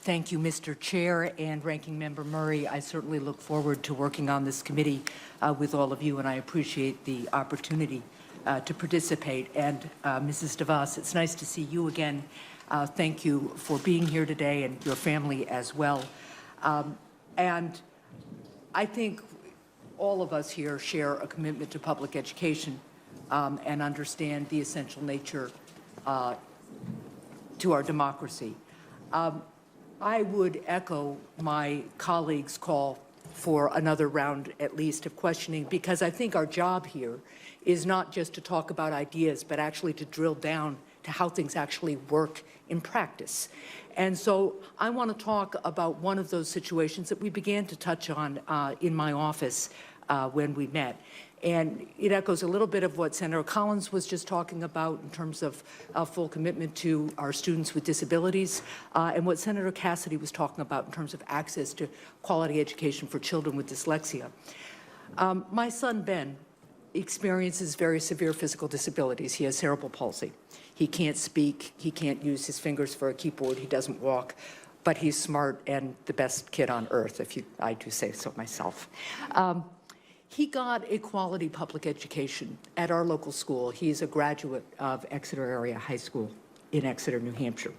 Thank you, Mr. Chair and Ranking Member Murray. I certainly look forward to working on this committee with all of you, and I appreciate the opportunity to participate. And Mrs. DeVos, it's nice to see you again. Thank you for being here today, and your family as well. And I think all of us here share a commitment to public education and understand the essential nature to our democracy. I would echo my colleagues' call for another round, at least, of questioning, because I think our job here is not just to talk about ideas, but actually to drill down to how things actually work in practice. And so I want to talk about one of those situations that we began to touch on in my office when we met. And it echoes a little bit of what Senator Collins was just talking about in terms of full commitment to our students with disabilities, and what Senator Cassidy was talking about in terms of access to quality education for children with dyslexia. My son, Ben, experiences very severe physical disabilities. He has cerebral palsy. He can't speak. He can't use his fingers for a keyboard. He doesn't walk. But he's smart and the best kid on earth, I do say so myself. He got a quality public education at our local school. He's a graduate of Exeter Area High School in Exeter, New Hampshire.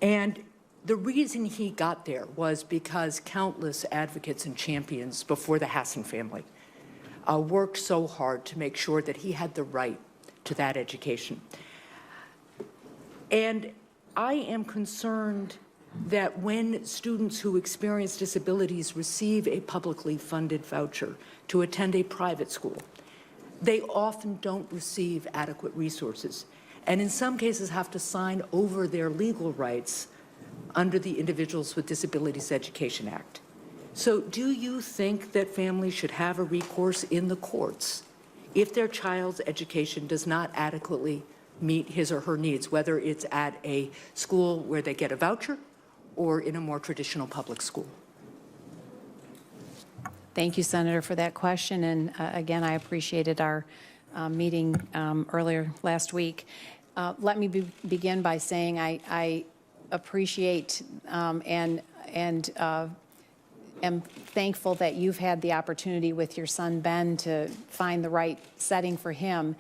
And the reason he got there was because countless advocates and champions before the Hassan family worked so hard to make sure that he had the right to that education. And I am concerned that when students who experience disabilities receive a publicly funded voucher to attend a private school, they often don't receive adequate resources, and in some cases have to sign over their legal rights under the Individuals with Disabilities Education Act. So do you think that families should have a recourse in the courts if their child's education does not adequately meet his or her needs, whether it's at a school where they get a voucher or in a more traditional public school? Thank you, Senator, for that question. And again, I appreciated our meeting earlier last week. Let me begin by saying I appreciate and am thankful that you've had the opportunity with your son, Ben, to find the right setting for him.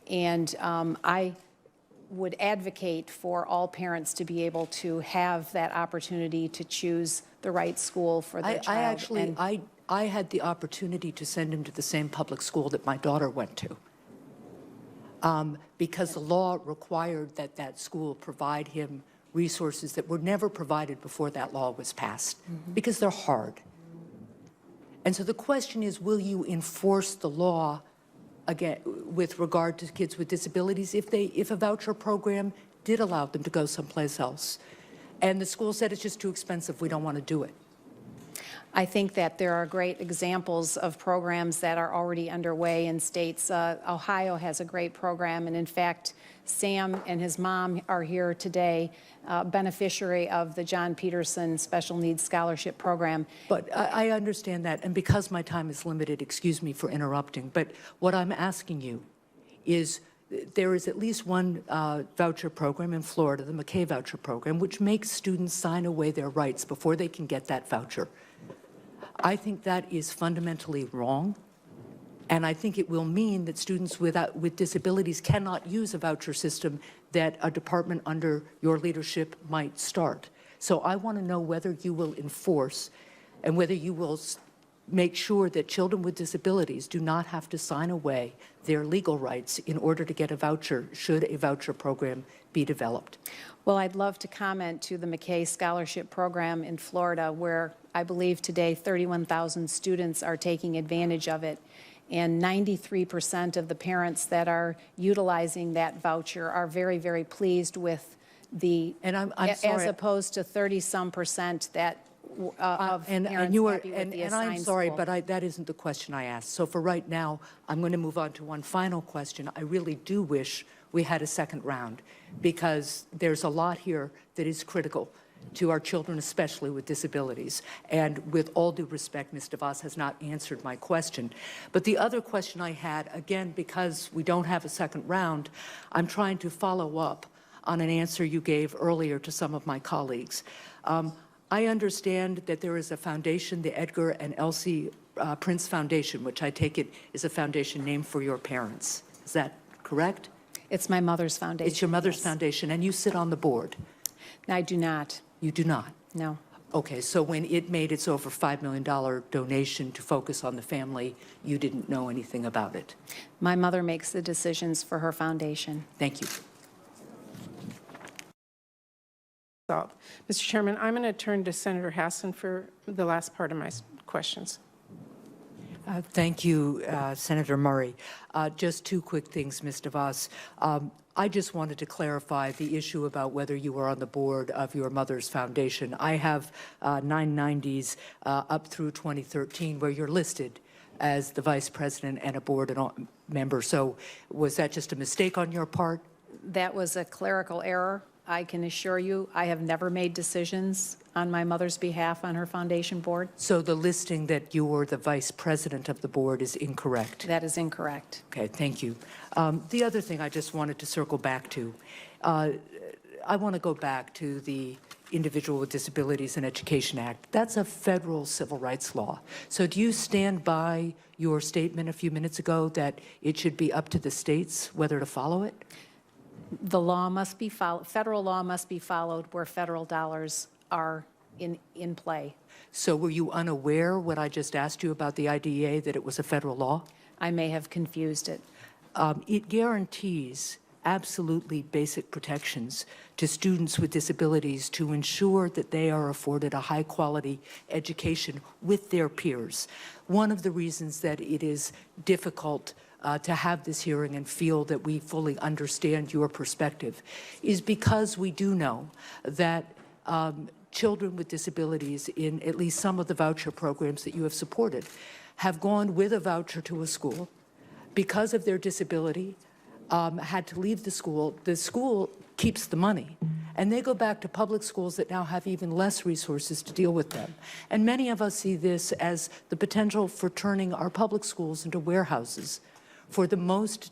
And I would advocate for all parents to be able to have that opportunity to choose the right school for their child. I had the opportunity to send him to the same public school that my daughter went to, because the law required that that school provide him resources that were never provided before that law was passed, because they're hard. And so the question is, will you enforce the law again with regard to kids with disabilities if a voucher program did allow them to go someplace else and the school said it's just too expensive, we don't want to do it? I think that there are great examples of programs that are already underway in states. Ohio has a great program, and in fact, Sam and his mom are here today, beneficiary of the John Peterson Special Needs Scholarship Program. But I understand that, and because my time is limited, excuse me for interrupting, but what I'm asking you is there is at least one voucher program in Florida, the McKay voucher program, which makes students sign away their rights before they can get that voucher. I think that is fundamentally wrong, and I think it will mean that students with disabilities cannot use a voucher system that a department under your leadership might start. So I want to know whether you will enforce and whether you will make sure that children with disabilities do not have to sign away their legal rights in order to get a voucher, should a voucher program be developed. Well, I'd love to comment to the McKay Scholarship Program in Florida, where I believe today 31,000 students are taking advantage of it. And 93% of the parents that are utilizing that voucher are very, very pleased with the, and I'm sorry, as opposed to 30-some% that of parents happy with the assigned and I'm sorry, school. but that isn't the question I asked. So for right now, I'm going to move on to one final question. I really do wish we had a second round, because there's a lot here that is critical to our children, especially with disabilities. And with all due respect, Ms. DeVos has not answered my question. But the other question I had, again, because we don't have a second round, I'm trying to follow up on an answer you gave earlier to some of my colleagues. I understand that there is a foundation, the Edgar and Elsie Prince Foundation, which I take it is a foundation named for your parents. Is that correct? It's my mother's foundation. It's your mother's yes. foundation, and you sit on the board. I do not, You do not? no. Okay, so when it made its over $5 million donation to focus on the family, you didn't know anything about it? My mother makes the decisions for her foundation. Thank you. Mr. Chairman, I'm going to turn to Senator Hassan for the last part of my questions. Thank you, Senator Murray. Just two quick things, Ms. DeVos. I just wanted to clarify the issue about whether you were on the board of your mother's foundation. I have 990s up through 2013 where you're listed as the vice president and a board member. So was that just a mistake on your part? That was a clerical error. I can assure you, I have never made decisions on my mother's behalf on her foundation board. So the listing that you were the vice president of the board is incorrect? That is incorrect. Okay, thank you. The other thing I just wanted to circle back to, I want to go back to the Individual with Disabilities and Education Act. That's a federal civil rights law. So do you stand by your statement a few minutes ago that it should be up to the states whether to follow it? The law must be followed, federal law must be followed where federal dollars are in play. So were you unaware when I just asked you about the IDEA that it was a federal law? I may have confused it. It guarantees absolutely basic protections to students with disabilities to ensure that they are afforded a high-quality education with their peers. One of the reasons that it is difficult to have this hearing and feel that we fully understand your perspective is because we do know that children with disabilities in at least some of the voucher programs that you have supported have gone with a voucher to a school because of their disability, had to leave the school keeps the money, and they go back to public schools that now have even less resources to deal with them. And many of us see this as the potential for turning our public schools into warehouses for the most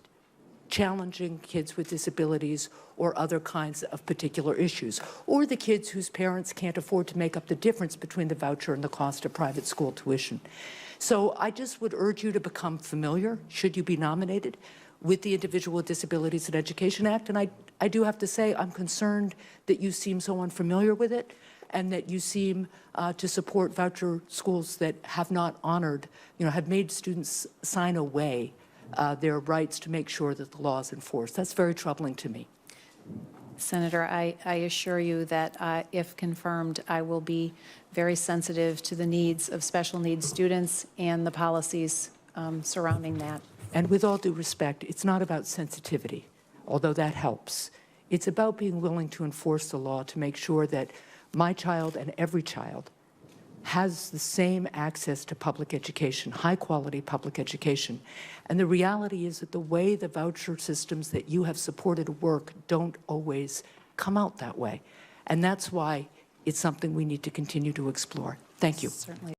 challenging kids with disabilities or other kinds of particular issues, or the kids whose parents can't afford to make up the difference between the voucher and the cost of private school tuition. So I just would urge you to become familiar, should you be nominated, with the Individual with Disabilities and Education Act. And I do have to say, I'm concerned that you seem so unfamiliar with it and that you seem to support voucher schools that have not honored, have made students sign away their rights to make sure that the law is enforced. That's very troubling to me. Senator, I assure you that if confirmed, I will be very sensitive to the needs of special needs students and the policies surrounding that. And with all due respect, it's not about sensitivity, although that helps. It's about being willing to enforce the law to make sure that my child and every child has the same access to public education, high-quality public education. And the reality is that the way the voucher systems that you have supported work don't always come out that way. And that's why it's something we need to continue to explore. Thank you. Certainly.